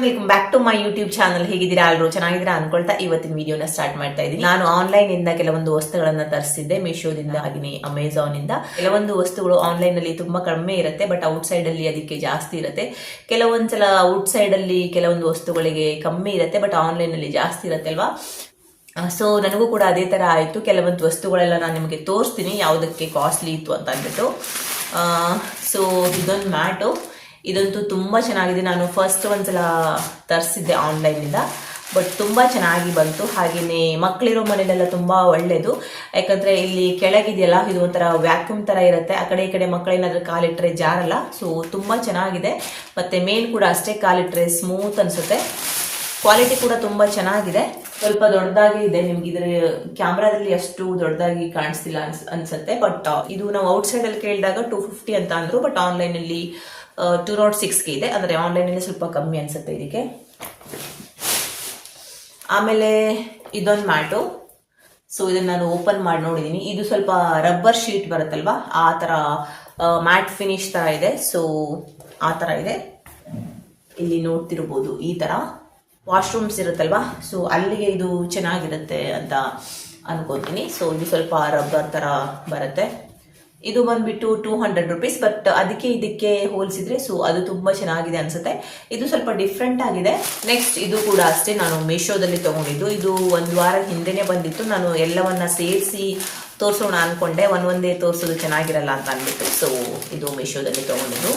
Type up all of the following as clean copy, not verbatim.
Welcome back to my YouTube channel. ಹೇಗಿದ್ದೀರಾ? ಎಲ್ಲರೂ ಚೆನ್ನಾಗಿದ್ದೀರಾ ಅನ್ಕೊಳ್ತಾ ಇವತ್ತಿನ ವಿಡಿಯೋನ ಸ್ಟಾರ್ಟ್ ಮಾಡ್ತಾ ಇದ್ದೀನಿ. ನಾನು ಆನ್ಲೈನ್ ಇಂದ ಕೆಲವೊಂದು ವಸ್ತುಗಳನ್ನ ತರಿಸಿದ್ದೆ, ಮೀಶೋದಿಂದ ಹಾಗೆ ಅಮೆಝಾನ್ ಇಂದ. ಕೆಲವೊಂದು ವಸ್ತುಗಳು ಆನ್ಲೈನ್ ಅಲ್ಲಿ ತುಂಬಾ ಕಡಿಮೆ ಇರುತ್ತೆ, ಬಟ್ ಔಟ್ ಸೈಡ್ ಅಲ್ಲಿ ಅದಕ್ಕೆ ಜಾಸ್ತಿ ಇರುತ್ತೆ. ಕೆಲವೊಂದ್ಸಲ ಔಟ್ ಸೈಡ್ ಅಲ್ಲಿ ಕೆಲವೊಂದು ವಸ್ತುಗಳಿಗೆ ಕಮ್ಮಿ ಇರುತ್ತೆ, ಬಟ್ ಆನ್ಲೈನ್ ಅಲ್ಲಿ ಜಾಸ್ತಿ ಇರುತ್ತೆ ಅಲ್ವಾ. ಸೊ ನನಗೂ ಕೂಡ ಅದೇ ತರ ಆಯ್ತು. ಕೆಲವೊಂದು ವಸ್ತುಗಳೆಲ್ಲ ನಾನು ನಿಮಗೆ ತೋರಿಸ್ತೀನಿ ಯಾವುದಕ್ಕೆ ಕಾಸ್ಟ್ಲಿ ಇತ್ತು ಅಂತ ಅಂದ್ಬಿಟ್ಟು. ಸೊ ಇದೊಂದು ಮ್ಯಾಟು, ಇದಂತೂ ತುಂಬಾ ಚೆನ್ನಾಗಿದೆ. ನಾನು ಫಸ್ಟ್ ಒಂದ್ಸಲ ತರಿಸಿದ್ದೆ ಆನ್ಲೈನಿಂದ, ಬಟ್ ತುಂಬಾ ಚೆನ್ನಾಗಿ ಬಂತು. ಹಾಗೆಯೇ ಮಕ್ಕಳಿರೋ ಮನೇಲೆಲ್ಲ ತುಂಬಾ ಒಳ್ಳೇದು, ಯಾಕಂದ್ರೆ ಇಲ್ಲಿ ಕೆಳಗಿದೆಯಲ್ಲ, ಇದು ಒಂಥರ ವ್ಯಾಕ್ಯೂಮ್ ತರ ಇರುತ್ತೆ. ಆ ಕಡೆ ಈ ಕಡೆ ಮಕ್ಕಳೇನಾದ್ರೂ ಕಾಲಿಟ್ರೆ ಜಾರಲ್ಲ. ಸೊ ತುಂಬಾ ಚೆನ್ನಾಗಿದೆ. ಮತ್ತೆ ಮೇಲ್ ಕೂಡ ಅಷ್ಟೇ, ಕಾಲಿಟ್ರೆ ಸ್ಮೂತ್ ಅನ್ಸುತ್ತೆ. ಕ್ವಾಲಿಟಿ ಕೂಡ ತುಂಬಾ ಚೆನ್ನಾಗಿದೆ. ಸ್ವಲ್ಪ ದೊಡ್ಡದಾಗಿ ಇದೆ, ನಿಮ್ಗೆ ಇದ್ರ ಕ್ಯಾಮ್ರಾದಲ್ಲಿ ಅಷ್ಟು ದೊಡ್ಡದಾಗಿ ಕಾಣಿಸ್ತಿಲ್ಲ ಅನ್ಸುತ್ತೆ. ಬಟ್ ಇದು ನಾವು ಔಟ್ ಸೈಡ್ ಅಲ್ಲಿ ಕೇಳಿದಾಗ 250 ಅಂತ ಅಂದ್ರು, ಬಟ್ ಆನ್ಲೈನ್ ಅಲ್ಲಿ 206 ಇದೆ. ಅಂದ್ರೆ ಆನ್ಲೈನ್ ಅಲ್ಲಿ ಸ್ವಲ್ಪ ಕಮ್ಮಿ ಅನ್ಸುತ್ತೆ ಇದಕ್ಕೆ. ಆಮೇಲೆ ಇದೊಂದು ಮ್ಯಾಟು. ಸೊ ಇದನ್ನ ನಾನು ಓಪನ್ ಮಾಡಿ ನೋಡಿದೀನಿ. ಇದು ಸ್ವಲ್ಪ ರಬ್ಬರ್ ಶೀಟ್ ಬರುತ್ತಲ್ವಾ, ಆ ತರ ಮ್ಯಾಟ್ ಫಿನಿಶ್ ತರ ಇದೆ. ಸೊ ಆ ತರ ಇದೆ. ಇಲ್ಲಿ ನೋಡ್ತಿರ್ಬೋದು, ಈ ತರ ವಾಶ್ರೂಮ್ಸ್ ಇರುತ್ತಲ್ವಾ, ಸೊ ಅಲ್ಲಿಗೆ ಇದು ಚೆನ್ನಾಗಿರುತ್ತೆ ಅಂತ ಅನ್ಕೋತೀನಿ. ಸೊ ಇದು ಸ್ವಲ್ಪ ರಬ್ಬರ್ ತರ ಬರುತ್ತೆ. ಇದು ಬಂದ್ಬಿಟ್ಟು 200 ರುಪೀಸ್, ಬಟ್ ಅದಕ್ಕೆ ಇದಕ್ಕೆ ಹೋಲಿಸಿದ್ರೆ ಸೊ ಅದು ತುಂಬಾ ಚೆನ್ನಾಗಿದೆ ಅನ್ಸುತ್ತೆ. ಇದು ಸ್ವಲ್ಪ ಡಿಫ್ರೆಂಟ್ ಆಗಿದೆ. ನೆಕ್ಸ್ಟ್ ಇದು ಕೂಡ ಅಷ್ಟೇ, ನಾನು ಮೀಶೋದಲ್ಲಿ ತಗೊಂಡಿದ್ದು. ಇದು ಒಂದು ವಾರ ಹಿಂದೆನೆ ಬಂದಿತ್ತು. ನಾನು ಎಲ್ಲವನ್ನ ಸೇರಿಸಿ ತೋರಿಸೋಣ ಅನ್ಕೊಂಡೆ, ಒಂದೇ ತೋರಿಸೋದು ಚೆನ್ನಾಗಿರಲ್ಲ ಅಂತ ಅಂದ್ಬಿಟ್ಟು ಸೊ ಇದು ಮೀಶೋದಲ್ಲಿ ತಗೊಂಡಿದ್ದು.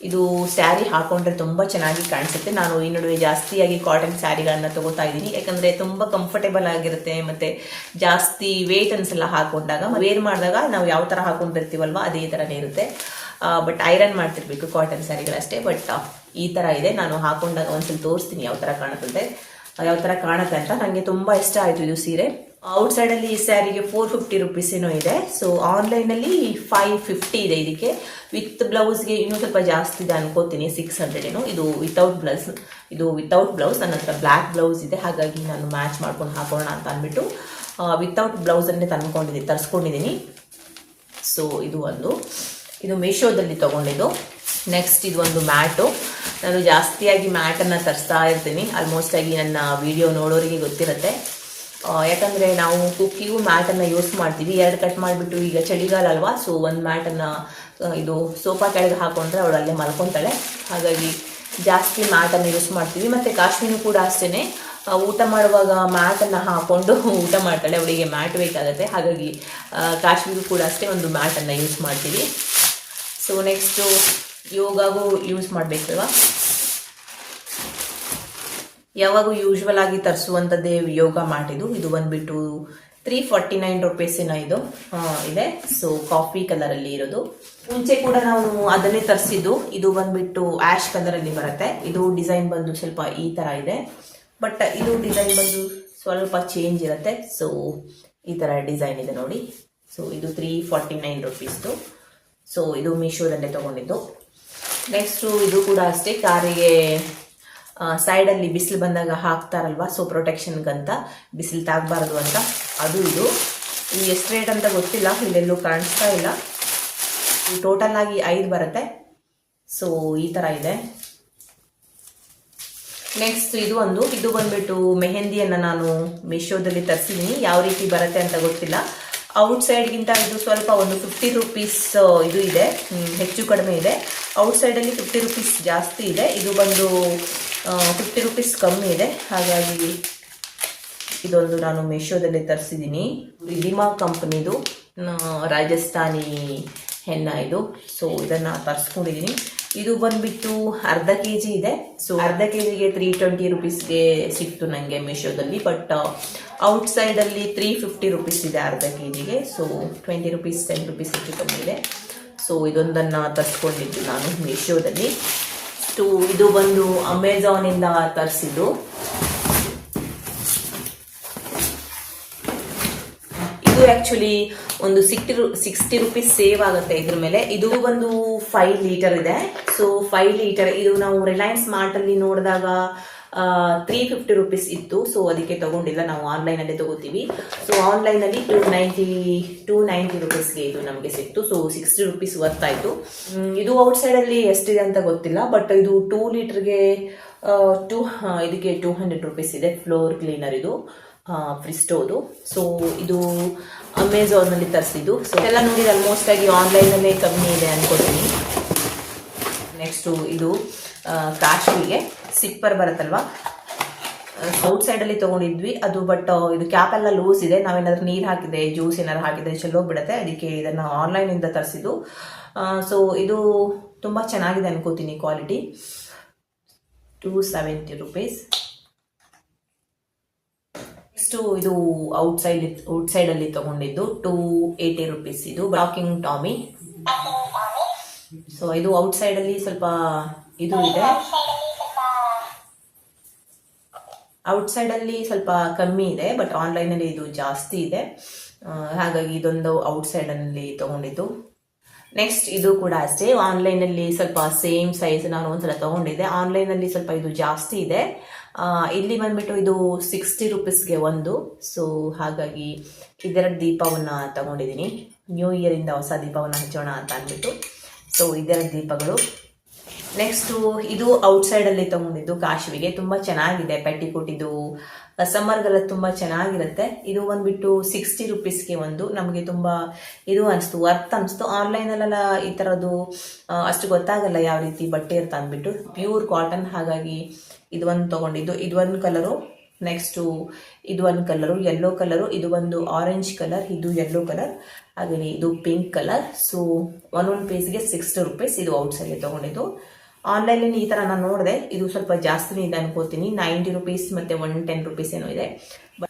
ಇದು ಸ್ಯಾರಿ ಹಾಕೊಂಡ್ರೆ ತುಂಬಾ ಚೆನ್ನಾಗಿ ಕಾಣಿಸುತ್ತೆ. ನಾನು ಈ ನಡುವೆ ಜಾಸ್ತಿಯಾಗಿ ಕಾಟನ್ ಸ್ಯಾರಿಗಳನ್ನ ತಗೋತಾ ಇದ್ದೀನಿ, ಯಾಕಂದ್ರೆ ತುಂಬಾ ಕಂಫರ್ಟೇಬಲ್ ಆಗಿರುತ್ತೆ. ಮತ್ತೆ ಜಾಸ್ತಿ ವೇಟ್ ಅನ್ಸಲ್ಲ ಹಾಕೊಂಡಾಗ. ವೇರ್ ಮಾಡಿದಾಗ ನಾವು ಯಾವ ತರ ಹಾಕೊಂಡಿರ್ತೀವಲ್ವಾ ಅದೇ ತರನೇ ಇರುತ್ತೆ. ಬಟ್ ಐರನ್ ಮಾಡ್ತಿರ್ಬೇಕು ಕಾಟನ್ ಸ್ಯಾರಿಗಳಷ್ಟೇ. ಬಟ್ ಈ ತರ ಇದೆ. ನಾನು ಹಾಕೊಂಡಾಗ ಒಂದ್ಸಲ ತೋರಿಸ್ತೀನಿ ಯಾವ ತರ ಕಾಣುತ್ತೆ ಅಂತ. ನಂಗೆ ತುಂಬಾ ಇಷ್ಟ ಆಯ್ತು ಇದು ಸೀರೆ. ಔಟ್ ಸೈಡ್ ಅಲ್ಲಿ ಈ ಸ್ಯಾರಿಗೆ 450 ರುಪೀಸ್ ಏನೋ ಇದೆ. ಸೊ ಆನ್ಲೈನ್ ಅಲ್ಲಿ 550 ಇದೆ ಇದಕ್ಕೆ. ವಿತ್ ಬ್ಲೌಸ್ಗೆ ಇನ್ನೂ ಸ್ವಲ್ಪ ಜಾಸ್ತಿ ಇದೆ ಅನ್ಕೋತೀನಿ, 600 ಏನೋ. ಇದು ವಿತೌಟ್ ಬ್ಲೌಸ್. ನನ್ನ ಹತ್ರ ಬ್ಲ್ಯಾಕ್ ಬ್ಲೌಸ್ ಇದೆ, ಹಾಗಾಗಿ ನಾನು ಮ್ಯಾಚ್ ಮಾಡ್ಕೊಂಡು ಹಾಕೋಣ ಅಂತ ಅಂದ್ಬಿಟ್ಟು ವಿತೌಟ್ ಬ್ಲೌಸ್ ಅನ್ನೇ ತರಿಸ್ಕೊಂಡಿದ್ದೀನಿ. ಸೊ ಇದು ಮೀಶೋದಲ್ಲಿ ತಗೊಂಡಿದ್ದು. ನೆಕ್ಸ್ಟ್ ಇದು ಒಂದು ಮ್ಯಾಟು. ನಾನು ಜಾಸ್ತಿಯಾಗಿ ಮ್ಯಾಟನ್ನು ತರಿಸ್ತಾ ಇರ್ತೀನಿ. ಆಲ್ಮೋಸ್ಟ್ ಆಗಿ ನನ್ನ ವಿಡಿಯೋ ನೋಡೋರಿಗೆ ಗೊತ್ತಿರುತ್ತೆ. ಯಾಕಂದರೆ ನಾವು ಕುಕ್ಕಿಗೂ ಮ್ಯಾಟನ್ನು ಯೂಸ್ ಮಾಡ್ತೀವಿ. 2 ಕಟ್ ಮಾಡಿಬಿಟ್ಟು, ಈಗ ಚಳಿಗಾಲ ಅಲ್ವಾ, ಸೊ ಒಂದು ಮ್ಯಾಟನ್ನು ಇದು ಸೋಫಾ ಕೆಳಗೆ ಹಾಕೊಂಡ್ರೆ ಅವಳು ಅಲ್ಲೇ ಮಲ್ಕೊತಾಳೆ. ಹಾಗಾಗಿ ಜಾಸ್ತಿ ಮ್ಯಾಟನ್ನು ಯೂಸ್ ಮಾಡ್ತೀವಿ. ಮತ್ತು ಕಾಶ್ಮೀರು ಕೂಡ ಅಷ್ಟೇ, ಊಟ ಮಾಡುವಾಗ ಮ್ಯಾಟನ್ನು ಹಾಕೊಂಡು ಊಟ ಮಾಡ್ತಾಳೆ. ಅವಳಿಗೆ ಮ್ಯಾಟ್ ಬೇಕಾಗುತ್ತೆ. ಹಾಗಾಗಿ ಕಾಶ್ಮೀರು ಕೂಡ ಅಷ್ಟೇ ಒಂದು ಮ್ಯಾಟನ್ನು ಯೂಸ್ ಮಾಡ್ತೀವಿ. ಸೊ ನೆಕ್ಸ್ಟು ಯೋಗಾಗೂ ಯೂಸ್ ಮಾಡಬೇಕಲ್ವಾ. ಯಾವಾಗೂ ಯೂಶ್ವಲ್ ಆಗಿ ತರಿಸುವಂಥದ್ದೇ ಯೋಗ ಮ್ಯಾಟ್ ಇದು. ಇದು ಬಂದ್ಬಿಟ್ಟು 349 ರುಪೀಸ್ ಇದು ಇದೆ. ಸೊ ಕಾಫಿ ಕಲರ್ ಅಲ್ಲಿ ಇರೋದು. ಮುಂಚೆ ಕೂಡ ನಾವು ಅದನ್ನೇ ತರಿಸಿದ್ದು. ಇದು ಬಂದ್ಬಿಟ್ಟು ಆಶ್ ಕಲರ್ ಅಲ್ಲಿ ಬರುತ್ತೆ. ಇದು ಡಿಸೈನ್ ಬಂದು ಸ್ವಲ್ಪ ಈ ತರ ಇದೆ, ಬಟ್ ಇದು ಡಿಸೈನ್ ಬಂದು ಸ್ವಲ್ಪ ಚೇಂಜ್ ಇರುತ್ತೆ. ಸೊ ಈ ತರ ಡಿಸೈನ್ ಇದೆ ನೋಡಿ. ಸೊ ಇದು 349 ರುಪೀಸ್ದು. ಸೊ ಇದು ಮೀಶೋದಲ್ಲೇ ತಗೊಂಡಿದ್ದು. ನೆಕ್ಸ್ಟ್ ಇದು ಕೂಡ ಅಷ್ಟೇ, ಕಾರಿಗೆ ಸೈಡಲ್ಲಿ ಬಿಸಿಲು ಬಂದಾಗ ಹಾಕ್ತಾರಲ್ವಾ, ಸೊ ಪ್ರೊಟೆಕ್ಷನ್ಗಂತ, ಬಿಸಿಲು ತಾಗಬಾರ್ದು ಅಂತ. ಇದು ಎಷ್ಟು ರೇಟ್ ಅಂತ ಗೊತ್ತಿಲ್ಲ, ಇಲ್ಲೆಲ್ಲೂ ಕಾಣಿಸ್ತಾ ಇಲ್ಲ. ಟೋಟಲ್ ಆಗಿ 5 ಬರುತ್ತೆ. ಸೊ ಈ ತರ ಇದೆ. ನೆಕ್ಸ್ಟ್ ಇದು ಬಂದ್ಬಿಟ್ಟು ಮೆಹಂದಿಯನ್ನು ನಾನು ಮೀಶೋದಲ್ಲಿ ತರಿಸಿದ್ದೀನಿ. ಯಾವ ರೀತಿ ಬರುತ್ತೆ ಅಂತ ಗೊತ್ತಿಲ್ಲ. ಔಟ್ ಸೈಡ್ಗಿಂತ ಇದು ಸ್ವಲ್ಪ ಒಂದು 50 ರುಪೀಸ್ ಇದು ಇದೆ, ಹೆಚ್ಚು ಕಡಿಮೆ ಇದೆ. ಔಟ್ ಸೈಡಲ್ಲಿ 50 ರುಪೀಸ್ ಜಾಸ್ತಿ ಇದೆ, ಇದು ಬಂದು 50 ರುಪೀಸ್ ಕಮ್ಮಿ ಇದೆ. ಹಾಗಾಗಿ ಇದೊಂದು ನಾನು ಮೀಶೋದಲ್ಲಿ ತರಿಸಿದ್ದೀನಿ. ರಿದಿಮಾ ಕಂಪನಿದು ರಾಜಸ್ಥಾನಿ ಹೆನ್ನ ಇದು. ಸೊ ಇದನ್ನು ತರಿಸ್ಕೊಂಡಿದ್ದೀನಿ. ಇದು ಬಂದ್ಬಿಟ್ಟು ಅರ್ಧ kg ಇದೆ. ಸೊ ಅರ್ಧ kgಗೆ 320 ರುಪೀಸ್ಗೆ ಸಿಕ್ತು ನನಗೆ ಮೀಶೋದಲ್ಲಿ. ಬಟ್ ಔಟ್ ಸೈಡಲ್ಲಿ 350 ರುಪೀಸ್ ಇದೆ ಅರ್ಧ kgಗೆ. ಸೊ 20 ರುಪೀಸ್ 10 ರುಪೀಸ್ ಹೆಚ್ಚು ಕಮ್ಮಿ ಇದೆ. ಸೊ ಇದೊಂದನ್ನು ತರಿಸ್ಕೊಂಡಿದ್ದು ನಾನು ಮೀಶೋದಲ್ಲಿ. ಇದು ಬಂದು ಅಮೆಝಾನಿಂದ ತರಿಸಿದ್ದು. ಇದು ಆಕ್ಚುಲಿ ಒಂದು 60 ರುಪೀಸ್ ಸೇವ್ ಆಗುತ್ತೆ ಇದ್ರ ಮೇಲೆ. ಇದು ಒಂದು 5 ಲೀಟರ್ ಇದೆ. ಸೊ 5 ಲೀಟರ್ ಇದು ನಾವು ರಿಲಯನ್ಸ್ ಮಾರ್ಟ್ ಅಲ್ಲಿ ನೋಡಿದಾಗ 350 ರುಪೀಸ್ ಇತ್ತು. ಸೊ ಅದಕ್ಕೆ ತಗೊಂಡಿಲ್ಲ, ನಾವು ಆನ್ಲೈನಲ್ಲೇ ತಗೋತೀವಿ. ಸೊ ಆನ್ಲೈನಲ್ಲಿ 290 ರುಪೀಸ್ಗೆ ಇದು ನಮಗೆ ಸಿಕ್ತು. ಸೊ 60 ರುಪೀಸ್ ವರ್ತ್ ಆಯಿತು. ಇದು ಔಟ್ಸೈಡಲ್ಲಿ ಎಷ್ಟಿದೆ ಅಂತ ಗೊತ್ತಿಲ್ಲ, ಬಟ್ ಇದು 2 ಲೀಟರ್ಗೆ ಇದಕ್ಕೆ 200 ರುಪೀಸ್ ಇದೆ. ಫ್ಲೋರ್ ಕ್ಲೀನರ್ ಇದು ಫ್ರಿಸ್ಟೋದು. ಸೊ ಇದು ಅಮೆಝಾನಲ್ಲಿ ತರಿಸಿದ್ದು. ಸೊ ಎಲ್ಲ ನೋಡಿದ್ರೆ ಆಲ್ಮೋಸ್ಟ್ ಆಗಿ ಆನ್ಲೈನಲ್ಲೇ ಕಮ್ಮಿ ಇದೆ ಅನ್ಕೋತೀನಿ. ನೆಕ್ಸ್ಟು ಇದು ಕಾಶ್ಮೀರಿಗೆ ಸಿಪ್ಪರ್ ಬರುತ್ತಲ್ವಾ, ಔಟ್ಸೈಡಲ್ಲಿ ತೊಗೊಂಡಿದ್ವಿ ಅದು. ಬಟ್ ಇದು ಕ್ಯಾಪ್ ಎಲ್ಲ ಲೂಸ್ ಇದೆ. ನಾವೇನಾದ್ರೂ ನೀರು ಹಾಕಿದೆ, ಜ್ಯೂಸ್ ಏನಾದ್ರು ಹಾಕಿದ್ರೆ ಚೆಲ್ಲೋಗ್ಬಿಡುತ್ತೆ. ಅದಕ್ಕೆ ಇದನ್ನು ಆನ್ಲೈನಿಂದ ತರಿಸಿದ್ದು. ಸೊ ಇದು ತುಂಬ ಚೆನ್ನಾಗಿದೆ ಅನ್ಕೋತೀನಿ ಕ್ವಾಲಿಟಿ. 270 ರುಪೀಸ್. ನೆಕ್ಸ್ಟು ಇದು ಔಟ್ಸೈಡಲ್ಲಿ ತಗೊಂಡಿದ್ದು 280 ರುಪೀಸ್. ಇದು ಬ್ಲಾಕಿಂಗ್ ಟಾಮಿ. ಸೊ ಇದು ಔಟ್ಸೈಡಲ್ಲಿ ಸ್ವಲ್ಪ ಇದು ಇದೆ, ಔಟ್ಸೈಡಲ್ಲಿ ಸ್ವಲ್ಪ ಕಮ್ಮಿ ಇದೆ, ಬಟ್ ಆನ್ಲೈನಲ್ಲಿ ಇದು ಜಾಸ್ತಿ ಇದೆ. ಹಾಗಾಗಿ ಇದೊಂದು ಔಟ್ಸೈಡಲ್ಲಿ ತಗೊಂಡಿದ್ದು. ನೆಕ್ಸ್ಟ್ ಇದು ಕೂಡ ಅಷ್ಟೇ, ಆನ್ಲೈನಲ್ಲಿ ಸ್ವಲ್ಪ ಸೇಮ್ ಸೈಜ್ ನಾನು ಒಂದ್ಸಲ ತಗೊಂಡಿದ್ದೆ. ಆನ್ಲೈನಲ್ಲಿ ಸ್ವಲ್ಪ ಇದು ಜಾಸ್ತಿ ಇದೆ. ಇಲ್ಲಿ ಬಂದ್ಬಿಟ್ಟು ಇದು 60 ರುಪೀಸ್ಗೆ ಒಂದು. ಸೊ ಹಾಗಾಗಿ ಇದೆರಡು ದೀಪವನ್ನು ತಗೊಂಡಿದ್ದೀನಿ. ನ್ಯೂ ಇಯರ್ ಇಂದ ಹೊಸ ದೀಪವನ್ನು ಹಚ್ಚೋಣ ಅಂತ ಅಂದ್ಬಿಟ್ಟು. ಸೊ ಇದೆರಡು ದೀಪಗಳು. ನೆಕ್ಸ್ಟು ಇದು ಔಟ್ಸೈಡಲ್ಲಿ ತಗೊಂಡಿದ್ದು ಕಾಶುವಿಗೆ. ತುಂಬ ಚೆನ್ನಾಗಿದೆ ಪೆಟ್ಟಿಕೋಟ್. ಇದು ಸಮ್ಮರ್ಗೆಲ್ಲ ತುಂಬ ಚೆನ್ನಾಗಿರುತ್ತೆ. ಇದು ಬಂದ್ಬಿಟ್ಟು 60 ರುಪೀಸ್ಗೆ ಒಂದು. ನಮಗೆ ತುಂಬ ಇದು ಅನಿಸ್ತು, ವರ್ತ್ ಅನಿಸ್ತು. ಆನ್ಲೈನಲ್ಲೆಲ್ಲ ಈ ಥರದ್ದು ಅಷ್ಟು ಗೊತ್ತಾಗಲ್ಲ ಯಾವ ರೀತಿ ಬಟ್ಟೆ ಇರುತ್ತೆ ಅಂದ್ಬಿಟ್ಟು. ಪ್ಯೂರ್ ಕಾಟನ್, ಹಾಗಾಗಿ ಇದು ಒಂದು ತಗೊಂಡಿದ್ದು. ಇದು ಒಂದು ಕಲರು, ನೆಕ್ಸ್ಟು ಇದು ಒಂದು ಕಲರು ಯೆಲ್ಲೋ ಕಲರು, ಇದು ಒಂದು ಆರೆಂಜ್ ಕಲರ್, ಇದು ಯೆಲ್ಲೋ ಕಲರ್, ಹಾಗೆಯೇ ಇದು ಪಿಂಕ್ ಕಲರ್. ಸೊ ಒಂದೊಂದು ಪೀಸ್ಗೆ 60 ರುಪೀಸ್. ಇದು ಔಟ್ಸೈಡ್ ತಗೊಂಡಿದ್ದು. ಆನ್ಲೈನಲ್ಲಿ ಈ ಥರ ನಾನು ನೋಡಿದೆ, ಇದು ಸ್ವಲ್ಪ ಜಾಸ್ತಿನೇ ಇದೆ ಅನ್ಕೋತೀನಿ. 90 ರುಪೀಸ್ ಮತ್ತು 110 ರುಪೀಸ್ ಏನೋ ಇದೆ.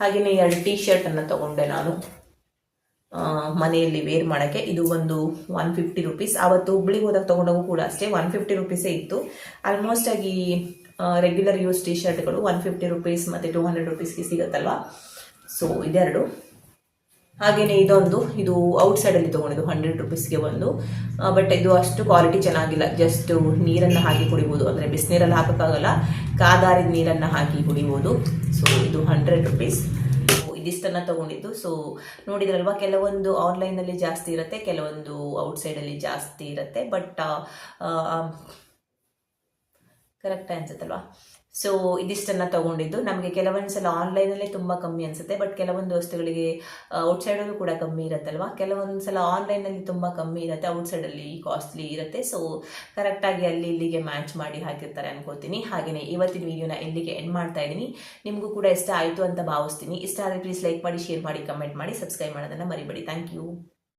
ಹಾಗೆಯೇ 2 ಟೀ ಶರ್ಟ್ ಅನ್ನು ತಗೊಂಡೆ ನಾನು ಮನೆಯಲ್ಲಿ ವೇರ್ ಮಾಡೋಕ್ಕೆ. ಇದು ಒಂದು 150 ರುಪೀಸ್. ಆವತ್ತು ಹುಬ್ಳಿಗೆ ಹೋದಾಗ ತೊಗೊಂಡಾಗೂ ಕೂಡ ಅಷ್ಟೇ 150 ರುಪೀಸೇ ಇತ್ತು. ಆಲ್ಮೋಸ್ಟ್ ಆಗಿ ರೆಗ್ಯುಲರ್ ಯೂಸ್ ಟೀ ಶರ್ಟ್ಗಳು 150 ರುಪೀಸ್ ಮತ್ತು 200 ರುಪೀಸ್ಗೆ ಸಿಗುತ್ತಲ್ವಾ. ಸೊ ಇದೆರಡು. ಹಾಗೆಯೇ ಇದು ಔಟ್ಸೈಡಲ್ಲಿ ತೊಗೊಂಡಿದ್ದು 100 ರುಪೀಸ್ಗೆ ಒಂದು. ಬಟ್ ಇದು ಅಷ್ಟು ಕ್ವಾಲಿಟಿ ಚೆನ್ನಾಗಿಲ್ಲ. ಜಸ್ಟ್ ನೀರನ್ನು ಹಾಕಿ ಕುಡಿಬೋದು, ಅಂದರೆ ಬಿಸಿನೀರಲ್ಲಿ ಹಾಕೋಕ್ಕಾಗಲ್ಲ, ಕಾದಾರಿದ ನೀರನ್ನು ಹಾಕಿ ಕುಡಿಬೋದು. ಸೊ ಇದು 100 ರುಪೀಸ್. ಇದಿಷ್ಟನ್ನು ತಗೊಂಡಿದ್ದು. ಸೊ ನೋಡಿದ್ರಲ್ವಾ, ಕೆಲವೊಂದು ಆನ್ಲೈನಲ್ಲಿ ಜಾಸ್ತಿ ಇರುತ್ತೆ, ಕೆಲವೊಂದು ಔಟ್ಸೈಡಲ್ಲಿ ಜಾಸ್ತಿ ಇರುತ್ತೆ. But correct ಅನ್ಸುತ್ತಲ್ವಾ. ಸೊ ಇದಿಷ್ಟನ್ನು ತಗೊಂಡಿದ್ದು. ನಮಗೆ ಕೆಲವೊಂದು ಸಲ ಆನ್ಲೈನಲ್ಲೇ ತುಂಬ ಕಮ್ಮಿ ಅನಿಸುತ್ತೆ, ಬಟ್ ಕೆಲವೊಂದು ವಸ್ತುಗಳಿಗೆ ಔಟ್ಸೈಡಲ್ಲೂ ಕೂಡ ಕಮ್ಮಿ ಇರುತ್ತಲ್ವಾ. ಕೆಲವೊಂದು ಸಲ ಆನ್ಲೈನಲ್ಲಿ ತುಂಬ ಕಮ್ಮಿ ಇರುತ್ತೆ, ಔಟ್ಸೈಡಲ್ಲಿ ಕಾಸ್ಟ್ಲಿ ಇರುತ್ತೆ. ಸೊ ಕರೆಕ್ಟಾಗಿ ಅಲ್ಲಿ ಇಲ್ಲಿಗೆ ಮ್ಯಾಚ್ ಮಾಡಿ ಹಾಕಿರ್ತಾರೆ ಅನ್ಕೋತೀನಿ. ಹಾಗೆಯೇ ಇವತ್ತಿನ ವಿಡಿಯೋನ ಇಲ್ಲಿಗೆ ಎಂಡ್ ಮಾಡ್ತಾ ಇದ್ದೀನಿ. ನಿಮಗೂ ಕೂಡ ಇಷ್ಟ ಆಯಿತು ಅಂತ ಭಾವಿಸ್ತೀನಿ. ಇಷ್ಟ ಆದರೆ ಪ್ಲೀಸ್ ಲೈಕ್ ಮಾಡಿ, ಶೇರ್ ಮಾಡಿ, ಕಮೆಂಟ್ ಮಾಡಿ, ಸಬ್ಸ್ಕ್ರೈಬ್ ಮಾಡೋದನ್ನು ಮರಿಬೇಡಿ. Thank you.